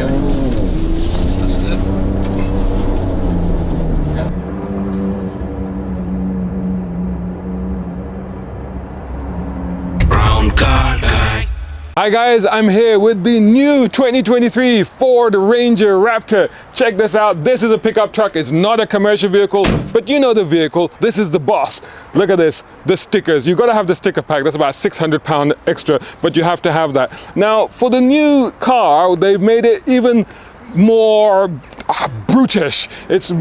go. That's it. Brown car guy. Hi guys, I'm here with the new 2023 Ford Ranger Raptor. Check this out. This is a pickup truck. It's not a commercial vehicle, but you know the vehicle. This is the boss. Look at this, the stickers. You've got to have the sticker pack. That's about £600 extra, but you have to have that. Now, for the new car, they've made it even more brutish. It's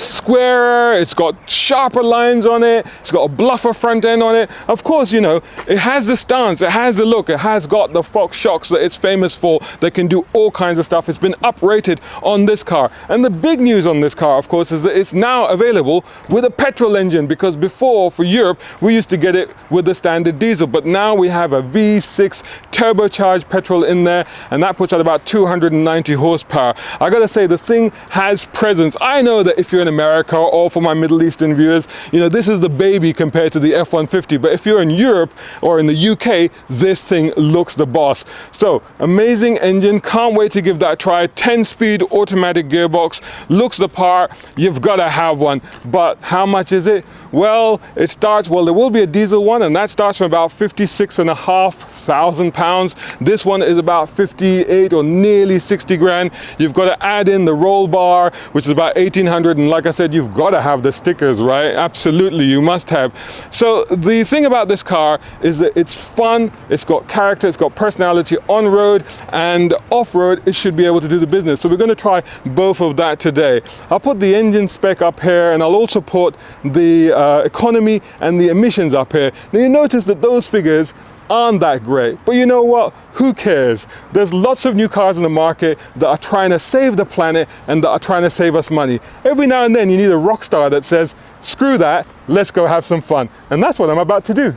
squarer, it's got sharper lines on it, it's got a bluffer front end on it. Of course, you know, it has the stance, it has the look, it has got the Fox shocks that it's famous for, that can do all kinds of stuff. It's been uprated on this car. And the big news on this car, of course, is that it's now available with a petrol engine, because before, for Europe, we used to get it with the standard diesel, but now we have a V6 turbocharged petrol in there, and that puts out about 290 horsepower. I gotta say, the thing has presence. I know that if you're in America, or for my Middle Eastern viewers, you know, this is the baby compared to the F-150, but if you're in Europe or in the UK, this thing looks the boss. So, amazing engine, can't wait to give that a try. 10-speed automatic gearbox, looks the part, you've gotta have one. But how much is it? Well, it starts, well, there will be a diesel one, and that starts from about £56,500. This one is about 58 or nearly 60 grand. You've got to add in the roll bar, which is about 1,800, and like I said, you've got to have the stickers, right? Absolutely, you must have. So the thing about this car is that it's fun, it's got character, it's got personality on road, and off road it should be able to do the business. So we're going to try both of that today. I'll put the engine spec up here, and I'll also put the economy and the emissions up here. Now you notice that those figures aren't that great, but you know what? Who cares? There's lots of new cars in the market that are trying to save the planet and that are trying to save us money. Every now and then you need a rock star that says, screw that, let's go have some fun. And that's what I'm about to do.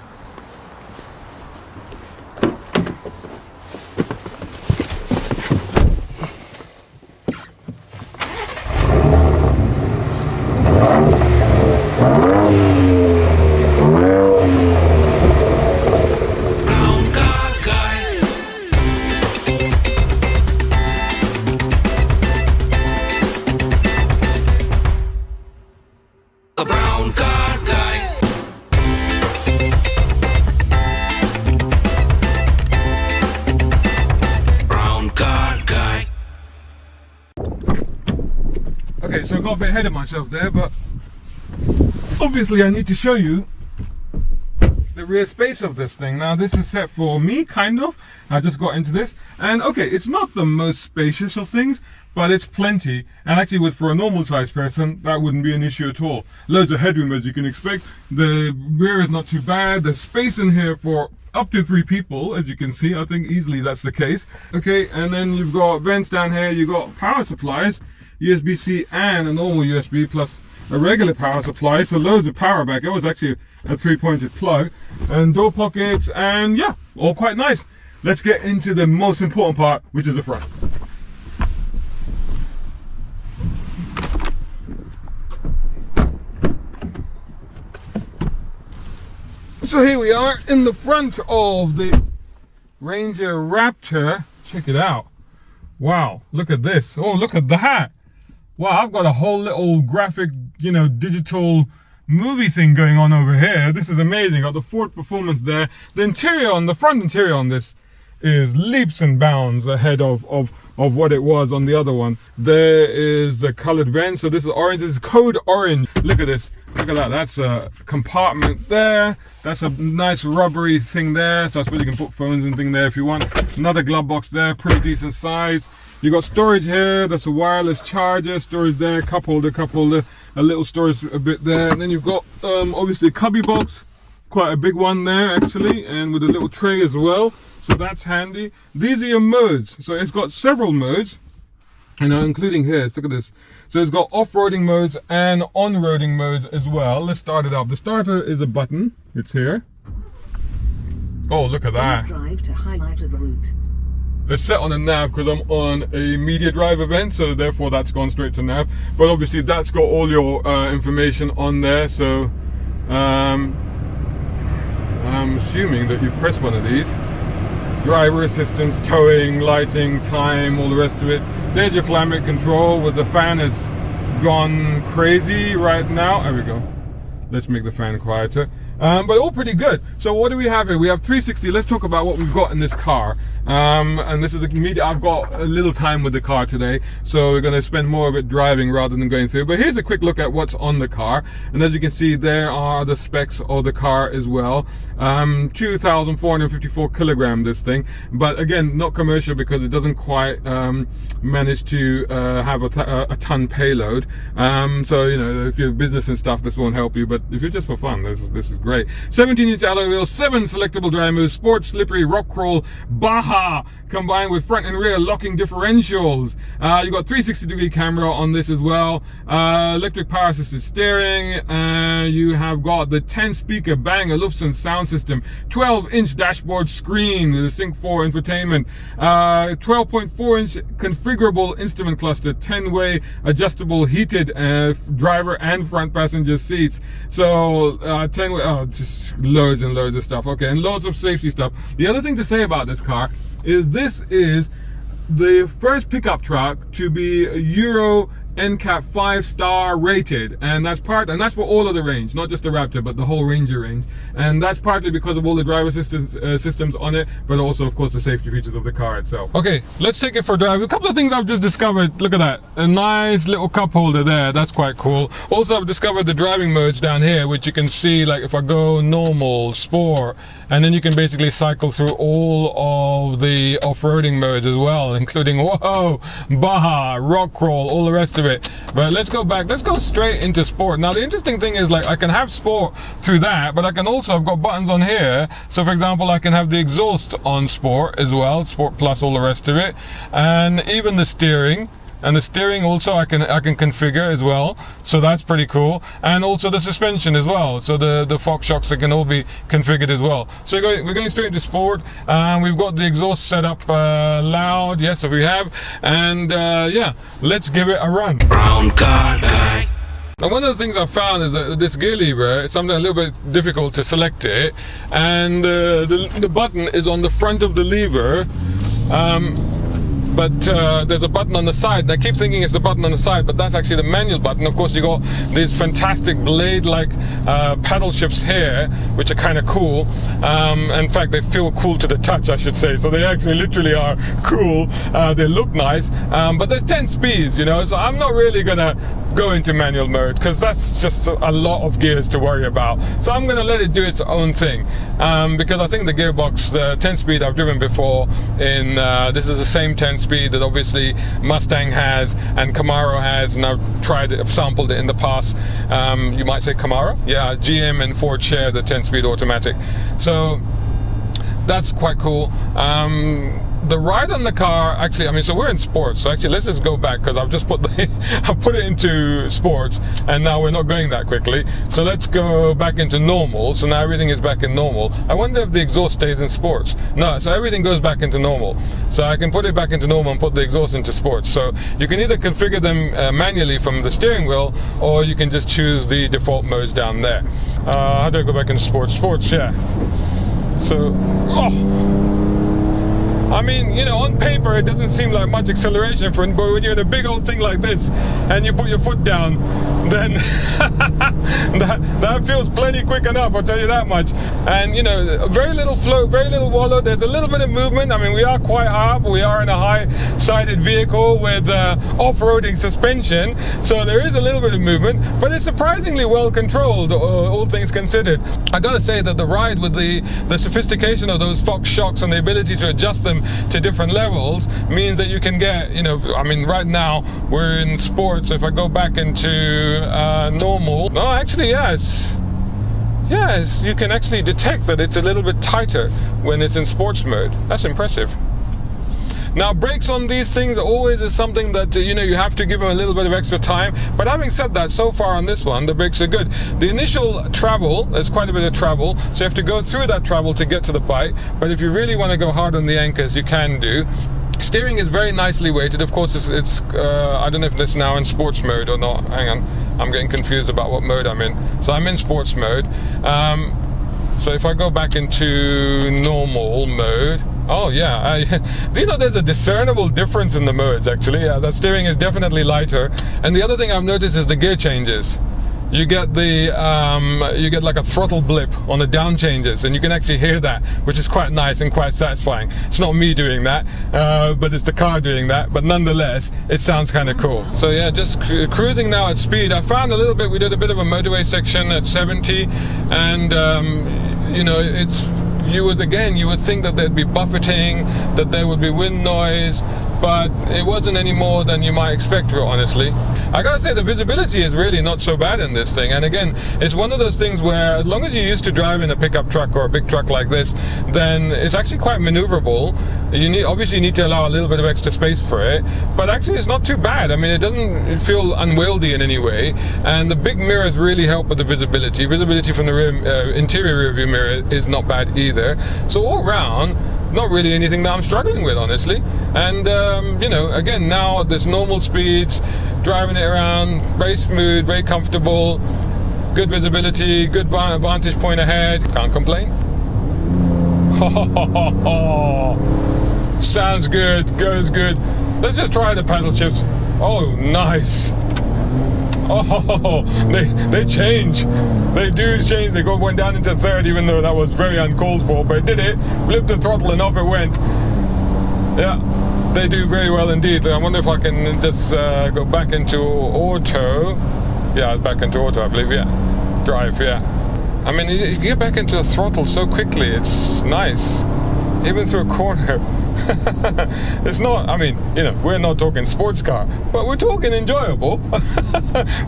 Okay, so I got a bit ahead of myself there, but obviously I need to show you the rear space of this thing. Now this is set for me, kind of. I just got into this, and okay, it's not the most spacious of things, but it's plenty. And actually, for a normal sized person, that wouldn't be an issue at all. Loads of headroom, as you can expect. The rear is not too bad. There's space in here for up to 3 people, as you can see. I think easily that's the case. Okay, and then you've got vents down here. You've got power supplies, USB-C and a normal USB, plus a regular power supply, so loads of power back. It was actually a 3-pointed plug, and door pockets, and yeah, all quite nice. Let's get into the most important part, which is the front. So here we are in the front of the Ranger Raptor. Check it out. Wow, look at this. Oh, look at that. Wow, I've got a whole little graphic, you know, digital movie thing going on over here. This is amazing. Got the Ford Performance there. The interior on the front interior on this is leaps and bounds ahead of what it was on the other one. There is the colored vent. So this is orange. This is code orange. Look at this. Look at that. That's a compartment there. That's a nice rubbery thing there. So I suppose you can put phones and thing there if you want. Another glove box there. Pretty decent size. You got storage here. That's a wireless charger. Storage there. Cup holder. A little storage a bit there. And then you've got obviously a cubby box. Quite a big one there actually. And with a little tray as well. So that's handy. These are your modes. So it's got several modes, you know, including here. Look at this. So it's got off-roading modes and on-roading modes as well. Let's start it up. The starter is a button. It's here. Oh, look at that. Drive to highlighted route. It's set on a nav because I'm on a media drive event, so therefore that's gone straight to nav. But obviously that's got all your information on there. So I'm assuming that you press one of these driver assistance, towing, lighting, time, all the rest of it. There's your climate control with the fan has gone crazy right now. There we go. Let's make the fan quieter. But all pretty good. So what do we have here? We have 360. Let's talk about what we've got in this car. And this is immediate. I've got a little time with the car today, so we're going to spend more of it driving rather than going through. But here's a quick look at what's on the car. And as you can see, there are the specs of the car as well. 2,454 kilogram, this thing. But again, not commercial because it doesn't quite manage to have a ton payload. So, you know, if you're business and stuff, this won't help you. But if you're just for fun, this is great. 17-inch alloy wheels, 7 selectable drive moves, sport, slippery, rock crawl, baja, combined with front and rear locking differentials. You've got 360-degree camera on this as well. Electric power assisted steering. You have got the 10-speaker Bang & Olufsen sound system, 12-inch dashboard screen with a Sync 4 infotainment, 12.4-inch configurable instrument cluster, 10-way adjustable heated driver and front passenger seats. So 10-way, just loads and loads of stuff. Okay, and loads of safety stuff. The other thing to say about this car is this is the first pickup truck to be Euro NCAP 5-star rated, and that's for all of the range, not just the Raptor, but the whole Ranger range. And that's partly because of all the driver assistance systems on it, but also, of course, the safety features of the car itself. Okay, let's take it for a drive. A couple of things I've just discovered. Look at that, a nice little cup holder there. That's quite cool. Also, I've discovered the driving modes down here, which you can see, like if I go normal, sport, and then you can basically cycle through all of the off-roading modes as well, including whoa, baja, rock crawl, all the rest of it. But let's go back, let's go straight into sport. Now the interesting thing is, like, I can have sport through that, but I can also, I've got buttons on here. So for example, I can have the exhaust on sport as well, sport plus all the rest of it, and even the steering. And the steering also I can configure as well, so that's pretty cool. And also the suspension as well, so the Fox shocks, they can all be configured as well. So we're going straight into sport. We've got the exhaust set up loud, yes, so we have. And yeah, let's give it a run. Brown car guy. Now one of the things I found is that this gear lever, it's something a little bit difficult to select it, and the button is on the front of the lever. But there's a button on the side, and I keep thinking it's the button on the side, but that's actually the manual button. Of course, you got these fantastic blade-like paddle shifts here, which are kind of cool. In fact, they feel cool to the touch, I should say. So they actually literally are cool. They look nice, but there's 10 speeds, you know, so I'm not really gonna go into manual mode because that's just a lot of gears to worry about. So I'm gonna let it do its own thing, because I think the gearbox, the 10-speed I've driven before in, this is the same 10-speed that obviously Mustang has and Camaro has, and I've sampled it in the past. You might say Camaro? Yeah, GM and Ford share the 10-speed automatic. So that's quite cool. The ride on the car, actually, I mean, so we're in sports, so actually let's just go back, because I've just put I've put it into sports, and now we're not going that quickly. So let's go back into normal. So now everything is back in normal. I wonder if the exhaust stays in sports. No, so everything goes back into normal. So I can put it back into normal and put the exhaust into sports. So you can either configure them manually from the steering wheel, or you can just choose the default modes down there. How do I go back into sports? Sports, yeah. So, I mean, you know, on paper it doesn't seem like much acceleration for it, but when you're in a big old thing like this and you put your foot down, then that feels plenty quick enough, I'll tell you that much. And you know, very little float, very little wallow. There's a little bit of movement. I mean, we are quite high up. We are in a high-sided vehicle with off-roading suspension, so there is a little bit of movement, but it's surprisingly well controlled, all things considered. I gotta say that the ride with the sophistication of those Fox shocks and the ability to adjust them to different levels means that you can get, you know, I mean, right now we're in sports. So if I go back into normal, no, actually, yes, you can actually detect that it's a little bit tighter when it's in sports mode. That's impressive. Now, brakes on these things always is something that, you know, you have to give them a little bit of extra time. But having said that, so far on this one, the brakes are good. The initial travel, there's quite a bit of travel, so you have to go through that travel to get to the bike. But if you really want to go hard on the anchors, you can do. Steering is very nicely weighted. Of course, it's I don't know if it's now in sports mode or not. Hang on, I'm getting confused about what mode I'm in. So I'm in sports mode. So if I go back into normal mode, oh yeah, do you know there's a discernible difference in the modes actually? Yeah, that steering is definitely lighter. And the other thing I've noticed is the gear changes. You get like a throttle blip on the down changes, and you can actually hear that, which is quite nice and quite satisfying. It's not me doing that, but it's the car doing that. But nonetheless, it sounds kind of cool. So yeah, just cruising now at speed. I found a little bit. We did a bit of a motorway section at 70, and you know, you would think that there'd be buffeting, that there would be wind noise, but it wasn't any more than you might expect, honestly. I gotta say, the visibility is really not so bad in this thing. And again, it's one of those things where as long as you're used to driving a pickup truck or a big truck like this, then it's actually quite maneuverable. Obviously you need to allow a little bit of extra space for it, but actually it's not too bad. I mean, it doesn't feel unwieldy in any way, and the big mirrors really help with the visibility. Visibility from the interior rear view mirror is not bad either. So all round, not really anything that I'm struggling with, honestly. And you know, again, now at this normal speeds, driving it around, very smooth, very comfortable, good visibility, good vantage point ahead. Can't complain. Sounds good, goes good. Let's just try the paddle shifts. Oh, nice. Oh, they change. They do change. They went down into third, even though that was very uncalled for, but it did it. Flipped the throttle and off it went. Yeah, they do very well indeed. I wonder if I can just go back into auto. Yeah, back into auto, I believe. Yeah, drive. Yeah. I mean, you get back into the throttle so quickly. It's nice, even through a corner. It's not, I mean, you know, we're not talking sports car, but we're talking enjoyable,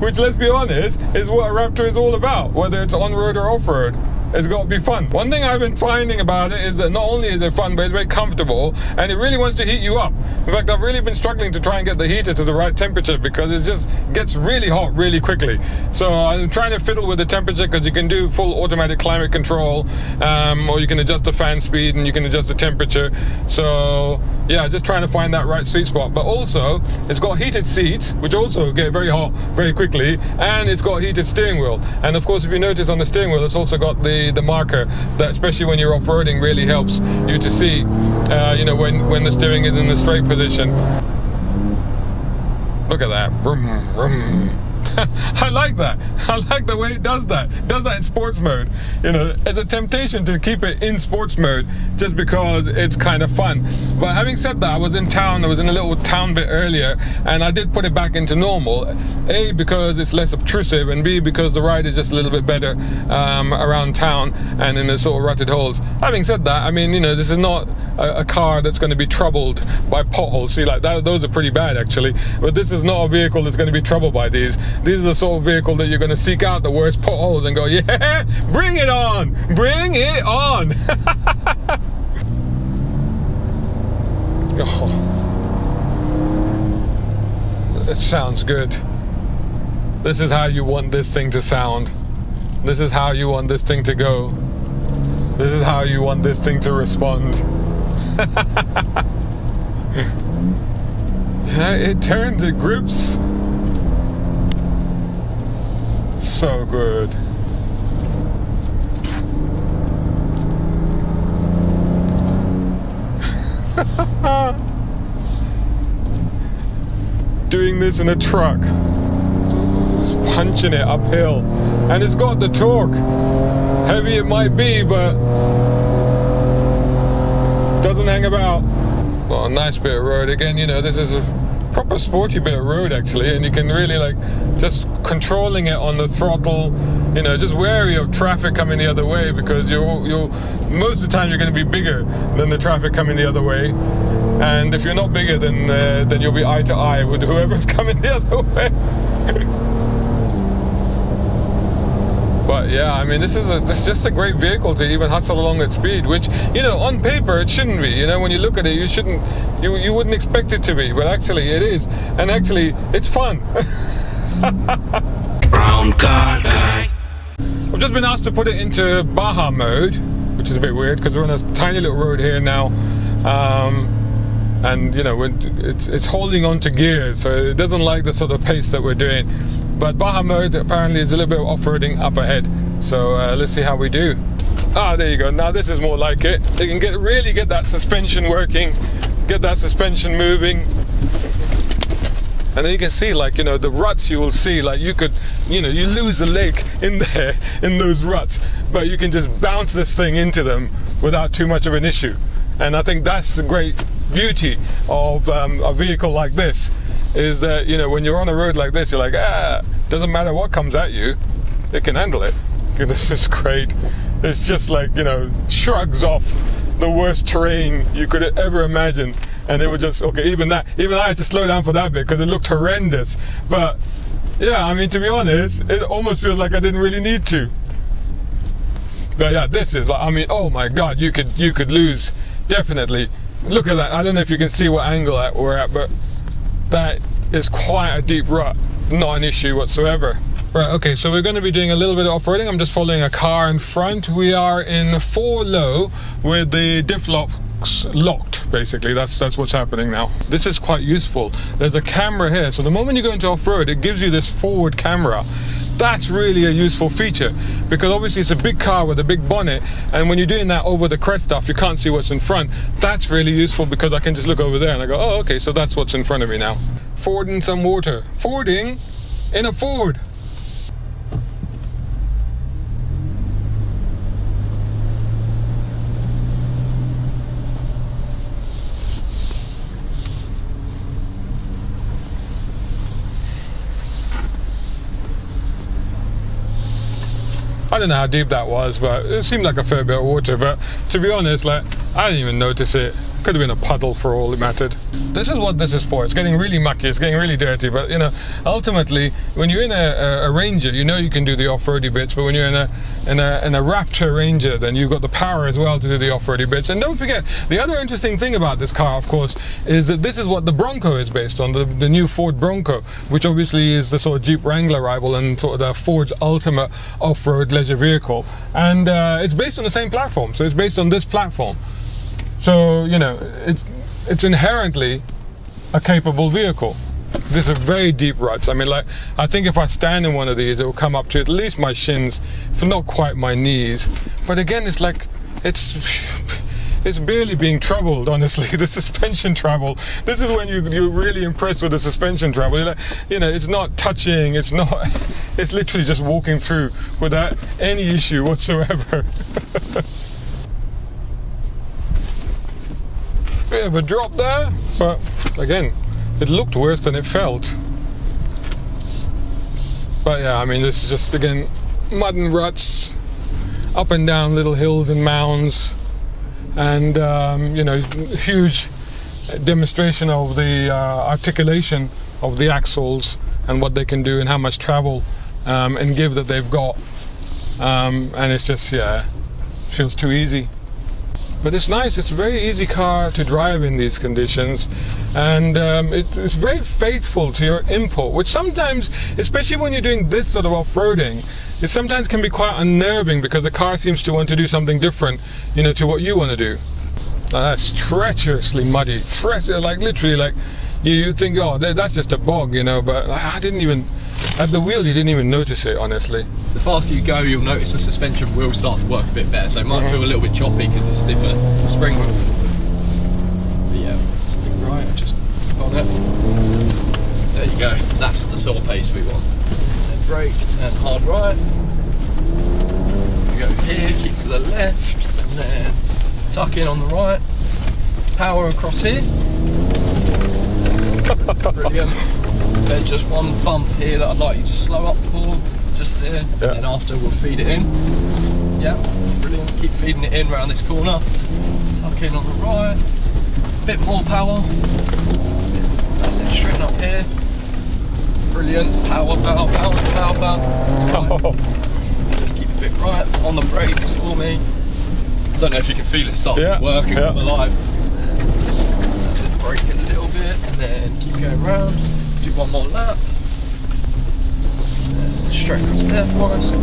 which, let's be honest, is what a Raptor is all about, whether it's on-road or off-road. It's got to be fun. One thing I've been finding about it is that not only is it fun, but it's very comfortable, and it really wants to heat you up. In fact, I've really been struggling to try and get the heater to the right temperature because it just gets really hot really quickly. So I'm trying to fiddle with the temperature, because you can do full automatic climate control, or you can adjust the fan speed and you can adjust the temperature. So yeah, just trying to find that right sweet spot. But also, it's got heated seats, which also get very hot very quickly, and it's got heated steering wheel. And of course, if you notice on the steering wheel, it's also got the marker that, especially when you're off-roading, really helps you to see, you know, when the steering is in the straight position. Look at that. Vroom, vroom. I like that. I like the way it does that. It does that in sports mode. You know, it's a temptation to keep it in sports mode just because it's kind of fun. But having said that, I was in town. I was in a little town bit earlier, and I did put it back into normal. A, because it's less obtrusive, and B, because the ride is just a little bit better around town and in the sort of rutted holes. Having said that, I mean, you know, this is not a car that's going to be troubled by potholes. See, like that, those are pretty bad actually. But this is not a vehicle that's going to be troubled by these. These are the sort of vehicle that you're going to seek out the worst potholes and go, yeah, bring it on, bring it on. Oh, it sounds good. This is how you want this thing to sound. This is how you want this thing to go. This is how you want this thing to respond. Yeah, it turns, it grips. So good. Doing this in a truck, just punching it uphill, and it's got the torque. Heavy it might be, but doesn't hang about. Well, a nice bit of road again. You know, this is a proper sporty bit of road actually, and you can really, like, just controlling it on the throttle, you know, just wary of traffic coming the other way, because you'll most of the time you're going to be bigger than the traffic coming the other way, and if you're not bigger, then you'll be eye to eye with whoever's coming the other way. But yeah, I mean, this is just a great vehicle to even hustle along at speed, which, you know, on paper it shouldn't be. You know, when you look at it, you wouldn't expect it to be, but actually it is, and actually it's fun. Brown car guy. I've just been asked to put it into baja mode, which is a bit weird because we're on a tiny little road here now, and you know, it's holding on to gears, so it doesn't like the sort of pace that we're doing. But baja mode apparently is a little bit of off-roading up ahead, so let's see how we do. Ah, there you go. Now this is more like it. You can really get that suspension working, get that suspension moving. And then you can see, like, you know, the ruts you will see, like you could, you know, you lose a leg in there, in those ruts, but you can just bounce this thing into them without too much of an issue. And I think that's the great beauty of a vehicle like this, is that, you know, when you're on a road like this, you're like, doesn't matter what comes at you, it can handle it. This is great. It's just like, you know, shrugs off the worst terrain you could ever imagine. And it was just, okay, even I had to slow down for that bit because it looked horrendous. But yeah, I mean, to be honest, it almost feels like I didn't really need to. But yeah, this is, I mean, oh my God, you could lose, definitely. Look at that. I don't know if you can see what angle we're at, but that is quite a deep rut. Not an issue whatsoever. Right, okay, so we're going to be doing a little bit of off-roading. I'm just following a car in front. We are in 4 low with the diff locks locked, basically. That's what's happening now. This is quite useful. There's a camera here, so the moment you go into off-road, it gives you this forward camera. That's really a useful feature, because obviously it's a big car with a big bonnet, and when you're doing that over the crest stuff, you can't see what's in front. That's really useful because I can just look over there and I go, oh, okay, so that's what's in front of me now. Fording some water. Fording in a Ford. I don't know how deep that was, but it seemed like a fair bit of water. But to be honest, like, I didn't even notice it. Could have been a puddle for all it mattered. This is what this is for. It's getting really mucky, it's getting really dirty, but you know, ultimately, when you're in a Ranger, you know you can do the off-roady bits, but when you're in a Raptor Ranger, then you've got the power as well to do the off-roady bits. And don't forget, the other interesting thing about this car, of course, is that this is what the Bronco is based on, the new Ford Bronco, which obviously is the sort of Jeep Wrangler rival and sort of the Ford's ultimate off-road leisure vehicle. And it's based on the same platform, so it's based on this platform. So, you know, it's inherently a capable vehicle. These are very deep ruts. I mean, like, I think if I stand in one of these, it will come up to at least my shins, if not quite my knees. But again, it's like, it's barely being troubled, honestly. The suspension travel. This is when you're really impressed with the suspension travel. You're like, you know, it's not touching, it's literally just walking through without any issue whatsoever. Bit of a drop there, but again, it looked worse than it felt. But yeah, I mean, this is just, again, mud and ruts, up and down little hills and mounds, and you know, huge demonstration of the articulation of the axles and what they can do and how much travel and give that they've got. And it's just, yeah, feels too easy. But it's nice, it's a very easy car to drive in these conditions, and it's very faithful to your input, which sometimes, especially when you're doing this sort of off-roading, it sometimes can be quite unnerving because the car seems to want to do something different, you know, to what you want to do. Now that's treacherously muddy, like literally, like you think, oh, that's just a bog, you know, but I didn't even, at the wheel you didn't even notice it, honestly. The faster you go, you'll notice the suspension will start to work a bit better, so it might feel a little bit choppy because it's stiffer spring wheel. But yeah, stick right, just keep on it. There you go, that's the sort of pace we want. Then brake, turn hard right. You go here, keep to the left, and then tuck in on the right. Power across here. Brilliant. Then just one bump here that I'd like you to slow up for. Just there, and then after we'll feed it in. Yeah, brilliant. Keep feeding it in around this corner. Tuck in on the right. Bit more power. That's it, straighten up here. Brilliant. Power. Just keep a bit right on the brakes for me. Don't know if you can feel it start to work and come alive. That's it, brake it a little bit, and then keep going round. Do one more lap. Straight across there for us.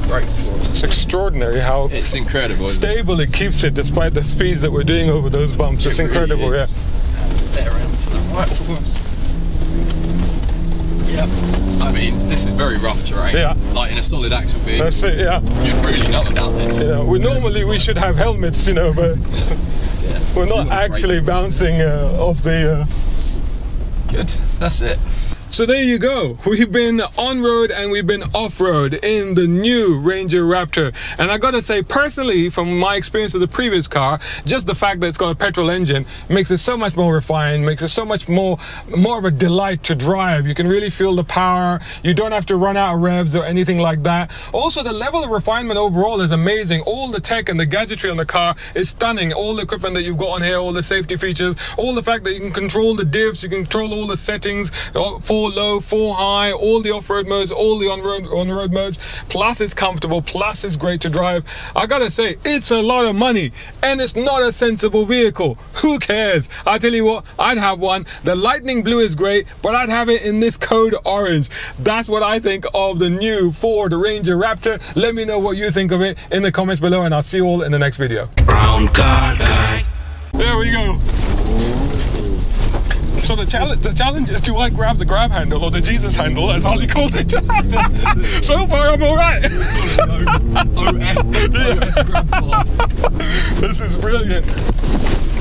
Great for us. It's extraordinary how incredible, stable it keeps it despite the speeds that we're doing over those bumps. It's incredible, really is. yeah. And there end to the right for us. Yeah. I mean, this is very rough terrain. Yeah. Like in a solid axle vehicle. That's it, yeah. You'd really know about this. Yeah, we should have helmets, you know, but Yeah. we're not actually bouncing off the... Good, that's it. So there you go. We've been on-road and we've been off-road in the new Ranger Raptor. And I gotta say, personally, from my experience with the previous car, just the fact that it's got a petrol engine makes it so much more refined, makes it so much more of a delight to drive. You can really feel the power. You don't have to run out of revs or anything like that. Also, the level of refinement overall is amazing. All the tech and the gadgetry on the car is stunning. All the equipment that you've got on here, all the safety features, all the fact that you can control the diffs, you can control all the settings, 4 low, 4 high, all the off-road modes, all the on-road modes, plus it's comfortable, plus it's great to drive. I gotta say, it's a lot of money and it's not a sensible vehicle. Who cares? I tell you what, I'd have one. The lightning blue is great, but I'd have it in this code orange. That's what I think of the new Ford Ranger Raptor. Let me know what you think of it in the comments below, and I'll see you all in the next video. Brown car guy. There we go. So the challenge is, do I grab the grab handle or the Jesus handle, as Harley called it? So far I'm alright. This is brilliant.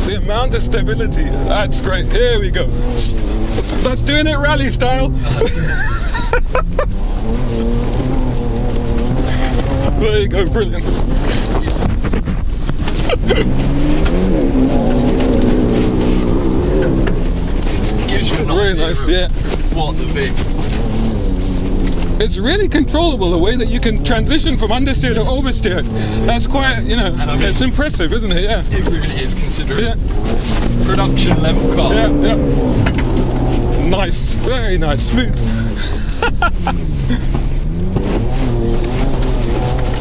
The amount of stability, that's great. Here we go. That's doing it rally style. There you go, brilliant. Very nice, yeah. What the vehicle. It's really controllable, the way that you can transition from understeer to oversteer. That's quite, you know, I mean, it's impressive, isn't it? Yeah. It really is, considering Yeah. production level car. Yeah, yeah. Nice, very nice, smooth.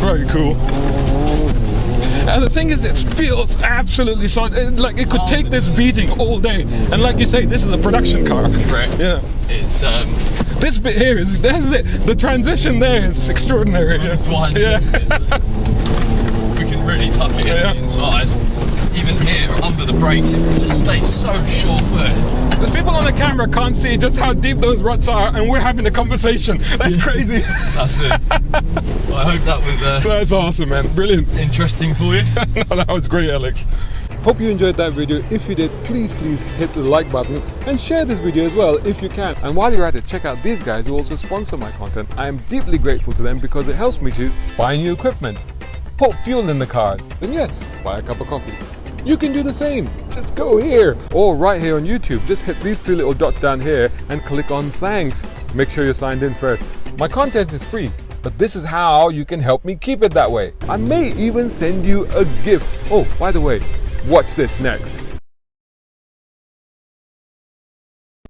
Very cool. And the thing is, it feels absolutely solid. Like it could take this beating all day. And like you say, this is a production car. Correct. Yeah. It's This bit here is, that's it. The transition there is extraordinary. it's one. Yeah. We can really tuck it Yeah. in the inside. Even here, under the brakes, it just stays so sure-footed. The people on the camera can't see just how deep those ruts are, and we're having a conversation. That's crazy. That's it. Well, I hope that was That's awesome, man. Brilliant. interesting for you. No, that was great, Alex. Hope you enjoyed that video. If you did, please hit the like button and share this video as well if you can. And while you're at it, check out these guys who also sponsor my content. I am deeply grateful to them because it helps me to buy new equipment, put fuel in the cars, and yes, buy a cup of coffee. You can do the same. Just go here or right here on YouTube. Just hit these 3 little dots down here and click on thanks. Make sure you're signed in first. My content is free, but this is how you can help me keep it that way. I may even send you a gift. Oh, by the way, watch this next.